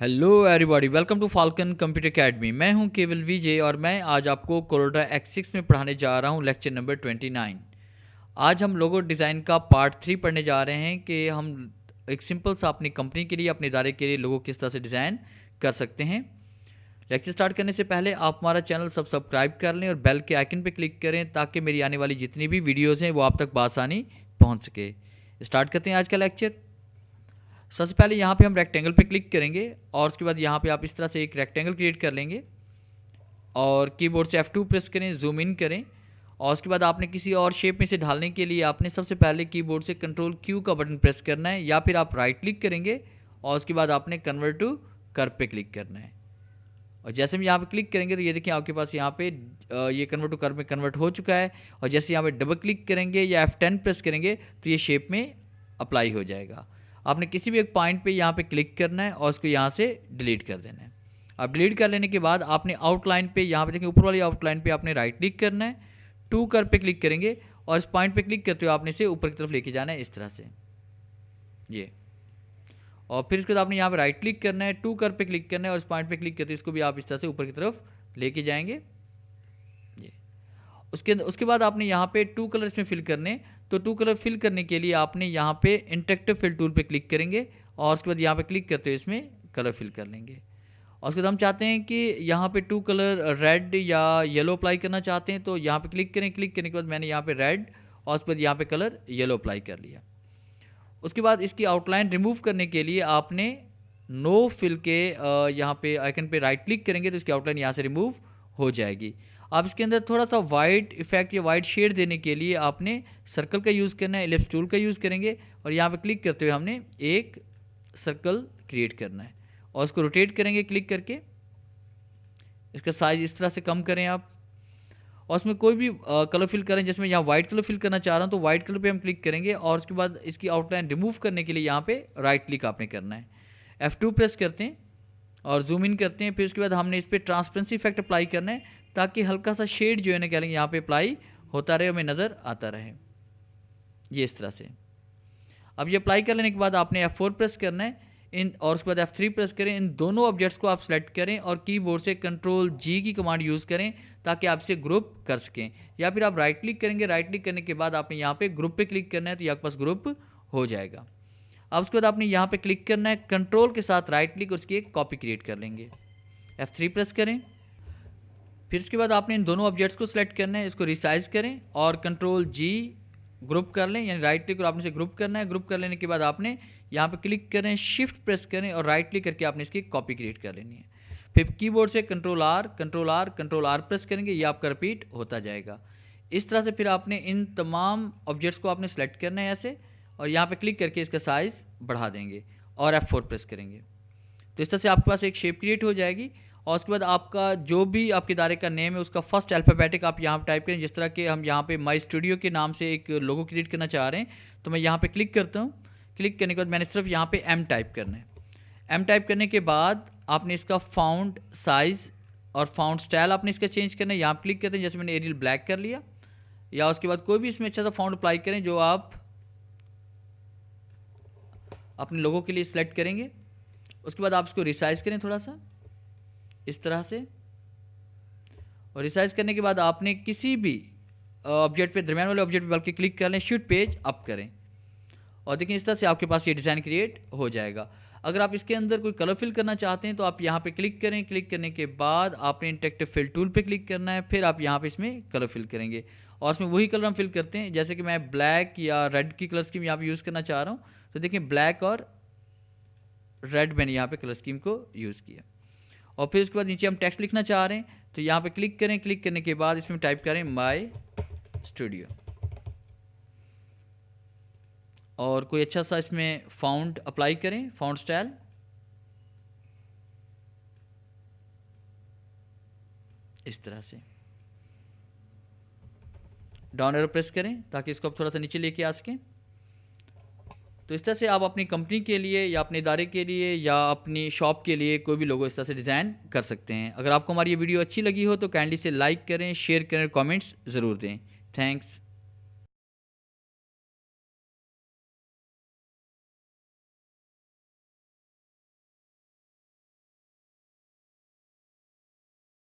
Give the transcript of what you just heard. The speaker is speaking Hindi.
Hello everybody, welcome to Falcon computer academy. मैं हूं केवल विजय और मैं आज आपको कोरोडा X6 में पढ़ाने जा रहा हूं लेक्चर नंबर 29। आज हम लोगो डिज़ाइन का पार्ट 3 पढ़ने जा रहे हैं कि हम एक सिंपल सा अपनी कंपनी के लिए, अपने इदारे के लिए लोगो किस तरह से डिज़ाइन कर सकते हैं। लेक्चर स्टार्ट करने से पहले आप हमारा चैनल सब्सक्राइब कर लें और बेल के आइकन पर क्लिक करें ताकि मेरी आने वाली जितनी भी वीडियोज़ हैं वो आप तक बआसानी पहुँच सके। स्टार्ट करते हैं आज का लेक्चर। सबसे पहले यहाँ पे हम रेक्टेंगल पे क्लिक करेंगे और उसके बाद यहाँ पे आप इस तरह से एक रेक्टेंगल क्रिएट कर लेंगे और कीबोर्ड से F2 प्रेस करें, जूम इन करें और उसके बाद आपने किसी और शेप में से ढालने के लिए आपने सबसे पहले कीबोर्ड से कंट्रोल Q का बटन प्रेस करना है, या फिर आप राइट क्लिक करेंगे और उसके बाद आपने कन्वर्ट टू कर्व पे क्लिक करना है। और जैसे हम यहाँ पे क्लिक करेंगे तो ये देखिए आपके पास यहाँ पे ये कन्वर्ट टू कर्व में कन्वर्ट हो चुका है। और जैसे यहाँ पे डबल क्लिक करेंगे या F10 प्रेस करेंगे तो ये शेप में अप्लाई हो जाएगा। आपने किसी भी एक पॉइंट पे यहाँ पे क्लिक करना है और उसको यहाँ से डिलीट कर देना है। अब डिलीट कर लेने के बाद आपने आउटलाइन पे यहाँ पे देखिए ऊपर वाली आउटलाइन पे आपने राइट क्लिक करना है, टू कर्व पे क्लिक करेंगे और इस पॉइंट पे क्लिक करते हुए आपने इसे ऊपर की तरफ लेके जाना है इस तरह से ये। और फिर इसके बाद आपने यहाँ पे राइट क्लिक करना है, टू कर्व पे क्लिक करना है और इस पॉइंट पे क्लिक करते इसको भी आप इस तरह से ऊपर की तरफ लेके जाएंगे ये। उसके बाद आपने यहाँ पे टू कलर इसमें फिल करने, तो टू कलर फिल करने के लिए आपने यहाँ पे इंटरेक्टिव फिल टूल पे क्लिक करेंगे और उसके बाद यहाँ पे क्लिक करते हुए इसमें कलर फिल कर लेंगे। और उसके बाद हम चाहते हैं कि यहाँ पे टू कलर रेड या येलो अप्लाई करना चाहते हैं तो यहाँ पे क्लिक करें। क्लिक करने के बाद मैंने यहाँ पे रेड और उसके बाद यहाँ पे कलर येलो अप्लाई कर लिया। उसके बाद इसकी आउटलाइन रिमूव करने के लिए आपने नो फिल के यहाँ पे आइकन पे राइट क्लिक करेंगे तो इसकी आउटलाइन यहाँ से रिमूव हो जाएगी। आप इसके अंदर थोड़ा सा वाइट इफेक्ट या वाइट शेड देने के लिए आपने सर्कल का यूज़ करना है, एलिप्स टूल का यूज़ करेंगे और यहाँ पे क्लिक करते हुए हमने एक सर्कल क्रिएट करना है और उसको रोटेट करेंगे क्लिक करके। इसका साइज़ इस तरह से कम करें आप और उसमें कोई भी कलर फिल करें। जैसे मैं यहाँ वाइट कलर फिल करना चाह रहा हूँ तो वाइट कलर पे हम क्लिक करेंगे और उसके बाद इसकी आउटलाइन रिमूव करने के लिए यहाँ पे राइट क्लिक आपने करना है, F2 प्रेस करते हैं और जूम इन करते हैं। फिर उसके बाद हमने इस पर ट्रांसपेरेंसी इफेक्ट अप्लाई करना है ताकि हल्का सा शेड जो है ना क्या लेंगे यहाँ पे अप्लाई होता रहे, हमें नज़र आता रहे ये इस तरह से। अब ये अप्लाई कर लेने के बाद आपने F4 प्रेस करना है और उसके बाद F3 प्रेस करें। इन दोनों ऑब्जेक्ट्स को आप सेलेक्ट करें और कीबोर्ड से कंट्रोल G की कमांड यूज़ करें ताकि आप इसे ग्रुप कर सकें, या फिर आप राइट क्लिक करेंगे। राइट क्लिक करने के बाद आपने यहाँ पे ग्रुप पे क्लिक करना है तो आपके पास ग्रुप हो जाएगा। अब उसके बाद आपने यहाँ पे क्लिक करना है, कंट्रोल के साथ राइट क्लिक और उसकी एक कॉपी क्रिएट कर लेंगे। F3 प्रेस करें। फिर इसके बाद आपने इन दोनों ऑब्जेक्ट्स को सिलेक्ट करना है, इसको रिसाइज करें और कंट्रोल G ग्रुप कर लें, यानी राइट क्लिक और आपने इसे ग्रुप करना है। ग्रुप कर लेने के बाद आपने यहाँ पे क्लिक करें, शिफ्ट प्रेस करें और राइट क्लिक करके आपने इसकी कॉपी क्रिएट कर लेनी है। फिर कीबोर्ड से कंट्रोल R प्रेस करेंगे, ये आपका रिपीट होता जाएगा इस तरह से। फिर आपने इन तमाम ऑब्जेक्ट्स को आपने सेलेक्ट करना है ऐसे और यहाँ पे क्लिक करके इसका साइज़ बढ़ा देंगे और F4 प्रेस करेंगे तो इस तरह से आपके पास एक शेप क्रिएट हो जाएगी। और उसके बाद आपका जो भी आपके इदारे का नेम है उसका फर्स्ट अल्फ़ाबेटिक आप यहाँ पर टाइप करें। जिस तरह के हम यहाँ पे माई स्टूडियो के नाम से एक लोगो क्रिएट करना चाह रहे हैं तो मैं यहाँ पे क्लिक करता हूँ। क्लिक करने के बाद मैंने सिर्फ यहाँ पे M टाइप करना है। M टाइप करने के बाद आपने इसका फाउंट साइज़ और फाउंट स्टाइल आपने इसका चेंज करना है। यहाँ क्लिक करते हैं, जैसे मैंने एरियल ब्लैक कर लिया, या उसके बाद कोई भी इसमें अच्छा सा फाउंट अप्लाई करें जो आप अपने लोगों के लिए सिलेक्ट करेंगे। उसके बाद आप इसको रिसाइज करें थोड़ा सा इस तरह से, और रिसाइज करने के बाद आपने किसी भी ऑब्जेक्ट पे, दरम्यान वाले ऑब्जेक्ट पे बल्कि क्लिक कर लें, शिफ्ट पेज अप करें और देखिए इस तरह से आपके पास ये डिज़ाइन क्रिएट हो जाएगा। अगर आप इसके अंदर कोई कलर फिल करना चाहते हैं तो आप यहाँ पे क्लिक करें। क्लिक करने के बाद आपने इंटरेक्टिव फिल टूल पे क्लिक करना है, फिर आप यहाँ पे इसमें कलर फिल करेंगे और इसमें वही कलर हम फिल करते हैं। जैसे कि मैं ब्लैक या रेड की कलर स्कीम यहाँ पे यूज़ करना चाह रहा हूँ तो देखिए ब्लैक और रेड मैंने यहाँ पे कलर स्कीम को यूज़ किया। और फिर उसके बाद नीचे हम टेक्स्ट लिखना चाह रहे हैं तो यहाँ पे क्लिक करें। क्लिक करने के बाद इसमें टाइप करें माई स्टूडियो और कोई अच्छा सा इसमें फाउंट अप्लाई करें, फाउंट स्टाइल इस तरह से। डाउन एरो प्रेस करें ताकि इसको आप थोड़ा सा नीचे लेके आ सकें। तो इस तरह से आप अपनी कंपनी के लिए या अपने इदारे के लिए या अपनी शॉप के लिए कोई भी लोगो इस तरह से डिज़ाइन कर सकते हैं। अगर आपको हमारी ये वीडियो अच्छी लगी हो तो काइंडली से लाइक करें, शेयर करें, कमेंट्स ज़रूर दें। थैंक्स।